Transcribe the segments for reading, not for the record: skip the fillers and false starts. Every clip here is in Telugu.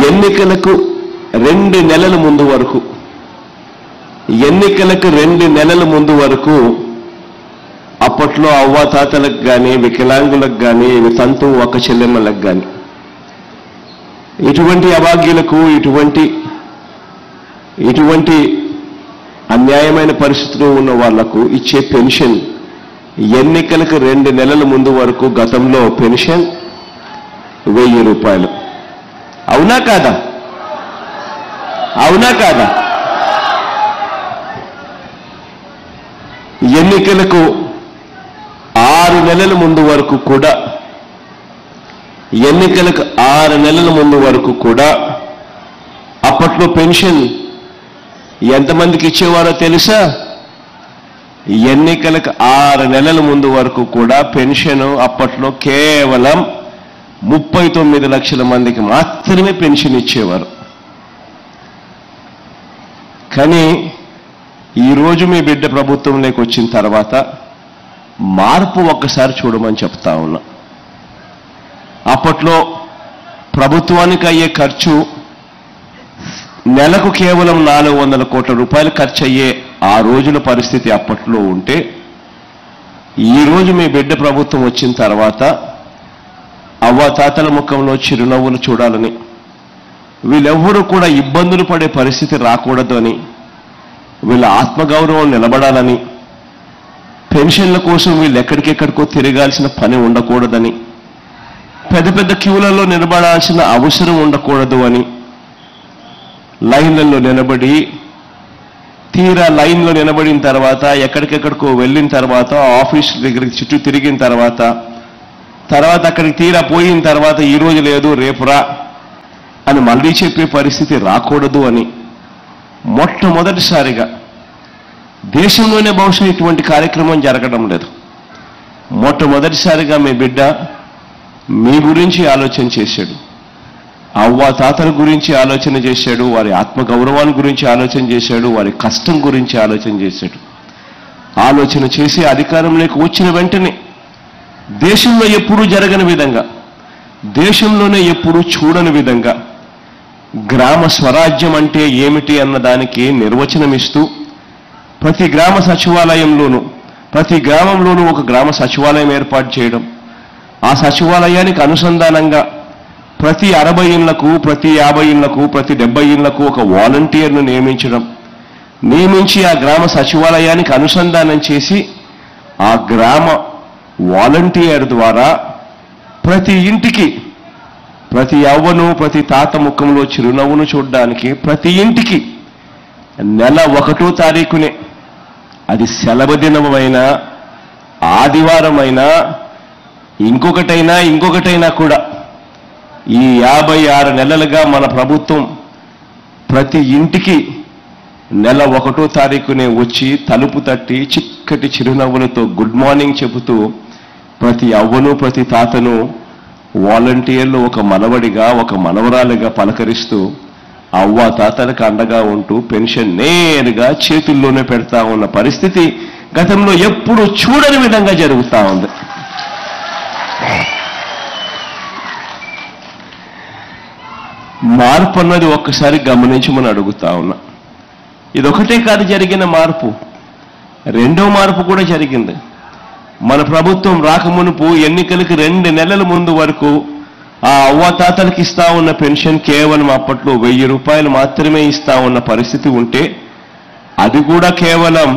ఎన్నికలకు 2 నెలల ముందు వరకు అప్పట్లో అవ్వాతాతలకు కానీ వికలాంగులకు కానీ వితంతు ఒక్క చెల్లెమ్మలకు కానీ ఇటువంటి అభాగ్యులకు ఇటువంటి అన్యాయమైన పరిస్థితుల్లో ఉన్న వాళ్లకు ఇచ్చే పెన్షన్ ఎన్నికలకు 2 నెలల ముందు వరకు గతంలో పెన్షన్ 1000 రూపాయలు. అవునా కాదా? ఎన్నికలకు 6 నెలల ముందు వరకు కూడా అప్పట్లో పెన్షన్ ఎంతమందికి ఇచ్చేవారో తెలుసా? ఎన్నికలకు 6 నెలల ముందు వరకు కూడా పెన్షన్ అప్పట్లో కేవలం 39 లక్షల మందికి మాత్రమే పెన్షన్ ఇచ్చేవారు. కానీ ఈరోజు మీ బిడ్డ ప్రభుత్వంలోకి వచ్చిన తర్వాత మార్పు ఒక్కసారి చూడమని చెప్తా ఉన్నా. అప్పట్లో ప్రభుత్వానికి అయ్యే ఖర్చు నెలకు కేవలం 400 కోట్ల రూపాయలు ఖర్చు అయ్యే ఆ రోజుల పరిస్థితి అప్పట్లో ఉంటే, ఈరోజు మీ బిడ్డ ప్రభుత్వం వచ్చిన తర్వాత అవ్వాతాతల ముఖంలో చిరునవ్వులు చూడాలని, వీళ్ళెవ్వరూ కూడా ఇబ్బందులు పడే పరిస్థితి రాకూడదు అని, వీళ్ళ ఆత్మగౌరవం నిలబడాలని, పెన్షన్ల కోసం వీళ్ళు ఎక్కడికెక్కడికో తిరగాల్సిన పని ఉండకూడదని, పెద్ద పెద్ద క్యూలలో నిలబడాల్సిన అవసరం ఉండకూడదు అని లైన్లలో నిలబడి, తీరా లైన్లో నిలబడిన తర్వాత ఎక్కడికెక్కడికో వెళ్ళిన తర్వాత ఆఫీస్ దగ్గరికి చుట్టూ తిరిగిన తర్వాత అక్కడికి తీరా పోయిన తర్వాత ఈ రోజు లేదు రేపు రా అని మళ్ళీ చెప్పే పరిస్థితి రాకూడదు అని మొట్టమొదటిసారిగా దేశంలోనే బహుశా ఇటువంటి కార్యక్రమం జరగడం లేదు. మొట్టమొదటిసారిగా మీ బిడ్డ మీ గురించి ఆలోచన చేశాడు, అవ్వాతాతల గురించి ఆలోచన చేశాడు, వారి ఆత్మగౌరవాన్ని గురించి ఆలోచన చేశాడు, వారి కష్టం గురించి ఆలోచన చేశాడు. ఆలోచన చేసి అధికారంలోకి వచ్చిన వెంటనే దేశంలో ఎప్పుడూ జరగని విధంగా, దేశంలోనే ఎప్పుడూ చూడని విధంగా గ్రామ స్వరాజ్యం అంటే ఏమిటి అన్న దానికి నిర్వచనం ఇస్తూ ప్రతి గ్రామ సచివాలయంలోనూ, ప్రతి గ్రామంలోనూ ఒక గ్రామ సచివాలయం ఏర్పాటు చేయడం, ఆ సచివాలయానికి అనుసంధానంగా ప్రతి 60 ఇళ్లకు, ప్రతి 50 ఇళ్లకు, ప్రతి 70 ఇళ్లకు ఒక వాలంటీర్ను నియమించి ఆ గ్రామ సచివాలయానికి అనుసంధానం చేసి ఆ గ్రామ వాలంటీర్ ద్వారా ప్రతి ఇంటికి, ప్రతి యవ్వను, ప్రతి తాత ముఖంలో చిరునవ్వును చూడడానికి ప్రతి ఇంటికి నెల 1వ తారీఖునే, అది సెలవు దినమైనా ఆదివారమైనా ఇంకొకటైనా కూడా ఈ 56 నెలలుగా మన ప్రభుత్వం ప్రతి ఇంటికి నెల 1వ తారీఖునే వచ్చి తలుపు తట్టి చిక్కటి చిరునవ్వులతో గుడ్ మార్నింగ్ చెబుతూ ప్రతి యవ్వను, ప్రతి తాతను వాలంటీర్లు ఒక మనవడిగా, ఒక మనవరాలిగా పలకరిస్తూ అవ్వా తాతలకు అండగా ఉంటూ పెన్షన్ నేరుగా చేతుల్లోనే పెడతా ఉన్న పరిస్థితి గతంలో ఎప్పుడూ చూడని విధంగా జరుగుతూ ఉంది. మార్పు అన్నది ఒక్కసారి గమనించమని అడుగుతా ఉన్నా. ఇదొకటే కాదు జరిగిన మార్పు, రెండో మార్పు కూడా జరిగింది. మన ప్రభుత్వం రాకమునుపు ఎన్నికలకు 2 నెలల ముందు వరకు ఆ అవ్వాతాతలకు ఇస్తా ఉన్న పెన్షన్ కేవలం అప్పట్లో 1000 రూపాయలు మాత్రమే ఇస్తా ఉన్న పరిస్థితి ఉంటే, అది కూడా కేవలం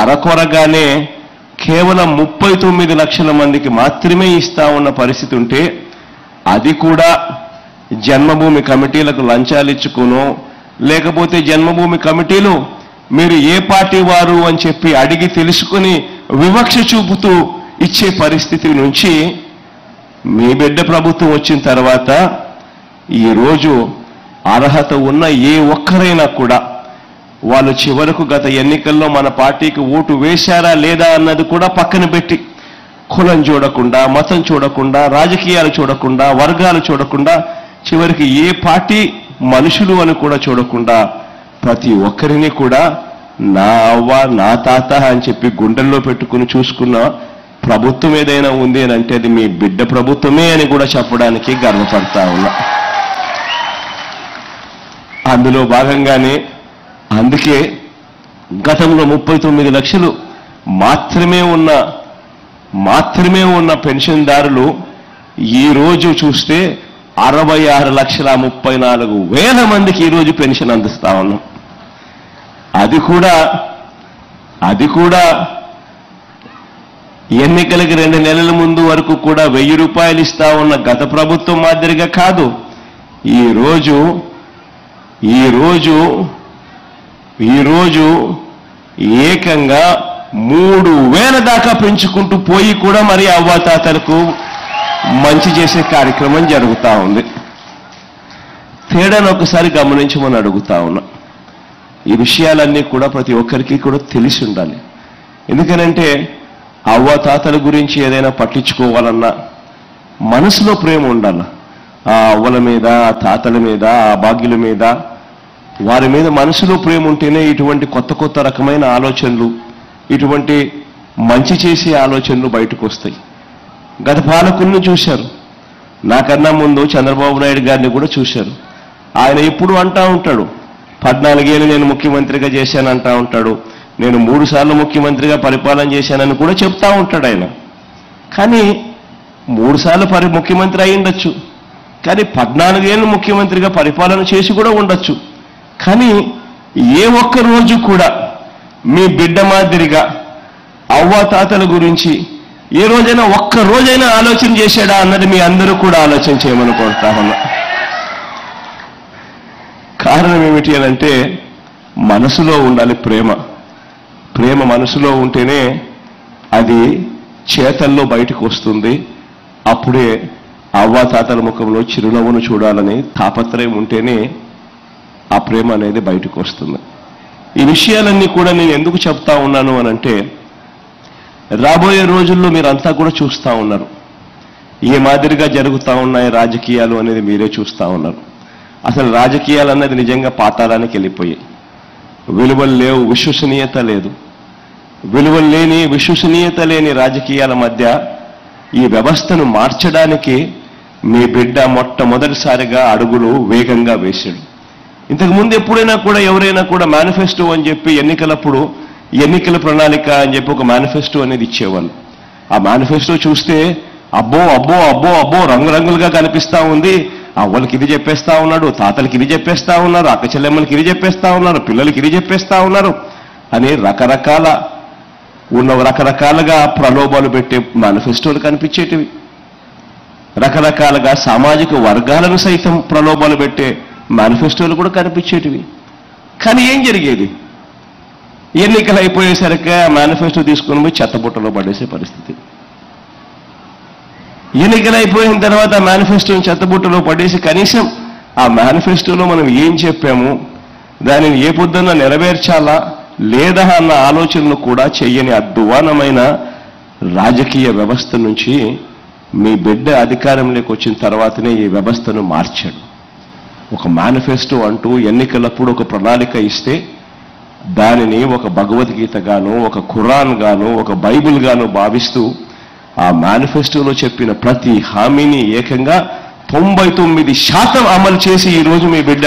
అరకొరగానే కేవలం 39 లక్షల మందికి మాత్రమే ఇస్తా ఉన్న పరిస్థితి ఉంటే, అది కూడా జన్మభూమి కమిటీలకు లంచాలు ఇచ్చుకునో, లేకపోతే జన్మభూమి కమిటీలు మీరు ఏ పార్టీ వారు అని చెప్పి అడిగి తెలుసుకుని వివక్ష చూపుతూ ఇచ్చే పరిస్థితి నుంచి మీ బిడ్డ ప్రభుత్వం వచ్చిన తర్వాత ఈరోజు అర్హత ఉన్న ఏ ఒక్కరైనా కూడా వాళ్ళు చివరకు గత ఎన్నికల్లో మన పార్టీకి ఓటు వేశారా లేదా అన్నది కూడా పక్కన పెట్టి, కులం చూడకుండా, మతం చూడకుండా, రాజకీయాలు చూడకుండా, వర్గాలు చూడకుండా, చివరికి ఏ పార్టీ మనుషులు అని కూడా చూడకుండా ప్రతి ఒక్కరిని కూడా నా అవ్వ, నా తాత అని చెప్పి గుండెల్లో పెట్టుకుని చూసుకున్న ప్రభుత్వం ఏదైనా ఉంది అని అంటే అది మీ బిడ్డ ప్రభుత్వమే అని కూడా చెప్పడానికి గర్వపడతా ఉన్నా. అందులో భాగంగానే అందుకే గతంలో 39 లక్షలు మాత్రమే ఉన్న పెన్షన్దారులు ఈరోజు చూస్తే 66,34,000 మందికి ఈరోజు పెన్షన్ అందిస్తా ఉన్నాం. అది కూడా ఎన్నికలకి 2 నెలల ముందు వరకు కూడా 1000 రూపాయలు ఇస్తా ఉన్న గత ప్రభుత్వం మాదిరిగా కాదు. ఈరోజు ఏకంగా 3,000 దాకా పెంచుకుంటూ పోయి కూడా మరి అవ్వాతాతలకు మంచి చేసే కార్యక్రమం జరుగుతూ ఉంది. తేడాను ఒకసారి గమనించమని అడుగుతా ఉన్నా. ఈ విషయాలన్నీ కూడా ప్రతి ఒక్కరికి కూడా తెలిసి ఉండాలి. ఎందుకనంటే అవ్వాతాతల గురించి ఏదైనా పట్టించుకోవాలన్నా మనసులో ప్రేమ ఉండాలి. ఆ అవ్వల మీద, ఆ తాతల మీద, ఆ భాగ్యుల మీద, వారి మీద మనసులో ప్రేమ ఉంటేనే ఇటువంటి కొత్త రకమైన ఆలోచనలు, ఇటువంటి మంచి చేసే ఆలోచనలు బయటకు వస్తాయి. గత పాలకులను చూశారు, నాకన్నా ముందు చంద్రబాబు నాయుడు గారిని కూడా చూశారు. ఆయన ఎప్పుడు అంటా ఉంటాడు, 14 ఏళ్ళు నేను ముఖ్యమంత్రిగా చేశానంటా ఉంటాడు, నేను 3 సార్లు ముఖ్యమంత్రిగా పరిపాలన చేశానని కూడా చెప్తా ఉంటాడు ఆయన. కానీ 3 సార్లు ముఖ్యమంత్రి అయి ఉండొచ్చు, కానీ 14 ఏళ్ళు ముఖ్యమంత్రిగా పరిపాలన చేసి కూడా ఉండొచ్చు. కానీ ఏ ఒక్క రోజు కూడా మీ బిడ్డ మాదిరిగా అవ్వాతాతల గురించి ఏ రోజైనా ఒక్క రోజైనా ఆలోచన చేశాడా అన్నది మీ అందరూ కూడా ఆలోచన చేయమని కోరుతా ఉన్నా. కారణం ఏమిటి అనంటే మనసులో ఉండాలి ప్రేమ మనసులో ఉంటేనే అది చేతల్లో బయటకు వస్తుంది. అప్పుడే అవ్వాతాతల ముఖంలో చిరునవ్వును చూడాలని తాపత్రయం ఉంటేనే ఆ ప్రేమ అనేది బయటకు వస్తుంది. ఈ విషయాలన్నీ కూడా నేను ఎందుకు చెప్తా ఉన్నాను అనంటే రాబోయే రోజుల్లో మీరంతా కూడా చూస్తూ ఉన్నారు, ఏ మాదిరిగా జరుగుతూ ఉన్నాయి రాజకీయాలు అనేది మీరే చూస్తూ ఉన్నారు. అసలు రాజకీయాలు అన్నది నిజంగా పాతాళానికి వెళ్ళిపోయాయి. విలువలు లేవు, విశ్వసనీయత లేని రాజకీయాల మధ్య ఈ వ్యవస్థను మార్చడానికి మీ బిడ్డ మొట్టమొదటిసారిగా అడుగులు వేగంగా వేశాడు. ఇంతకుముందు ఎప్పుడైనా కూడా ఎవరైనా కూడా మేనిఫెస్టో అని చెప్పి ఎన్నికలప్పుడు ఎన్నికల ప్రణాళిక అని చెప్పి ఒక మేనిఫెస్టో అనేది ఇచ్చేవాళ్ళు. ఆ మేనిఫెస్టో చూస్తే అబ్బో రంగురంగులుగా కనిపిస్తా ఉంది. అవ్వలకి ఇది చెప్పేస్తా ఉన్నాడు, తాతలకి ఇది చెప్పేస్తా ఉన్నారు, అక్క చెల్లెమ్మలకి ఇది చెప్పేస్తా ఉన్నారు, పిల్లలకి ఇది చెప్పేస్తా ఉన్నారు అని రకరకాలుగా ప్రలోభాలు పెట్టే మేనిఫెస్టోలు కనిపించేటివి. రకరకాలుగా సామాజిక వర్గాలను సైతం ప్రలోభాలు పెట్టే మేనిఫెస్టోలు కూడా కనిపించేటివి. కానీ ఏం జరిగేది? ఎన్నికలు అయిపోయేసరికి ఆ మేనిఫెస్టో తీసుకుని పోయి చెత్తబుట్టలో పడేసే పరిస్థితి. ఎన్నికలు అయిపోయిన తర్వాత ఆ మేనిఫెస్టోని చెత్తబుట్టలో పడేసి కనీసం ఆ మేనిఫెస్టోలో మనం ఏం చెప్పాము, దానిని ఏ పొద్దున్న నెరవేర్చాలా లేదా అన్న ఆలోచనలు కూడా చెయ్యని అధ్వానమైన రాజకీయ వ్యవస్థ నుంచి మీ బిడ్డ అధికారంలోకి వచ్చిన తర్వాతనే ఈ వ్యవస్థను మార్చాడు. ఒక మేనిఫెస్టో అంటూ ఎన్నికలప్పుడు ఒక ప్రణాళిక ఇస్తే దానిని ఒక భగవద్గీత గాను, ఒక ఖురాన్ గాను, ఒక బైబిల్ గాను భావిస్తూ ఆ మేనిఫెస్టోలో చెప్పిన ప్రతి హామీని ఏకంగా 99% అమలు చేసి ఈరోజు మీ బిడ్డ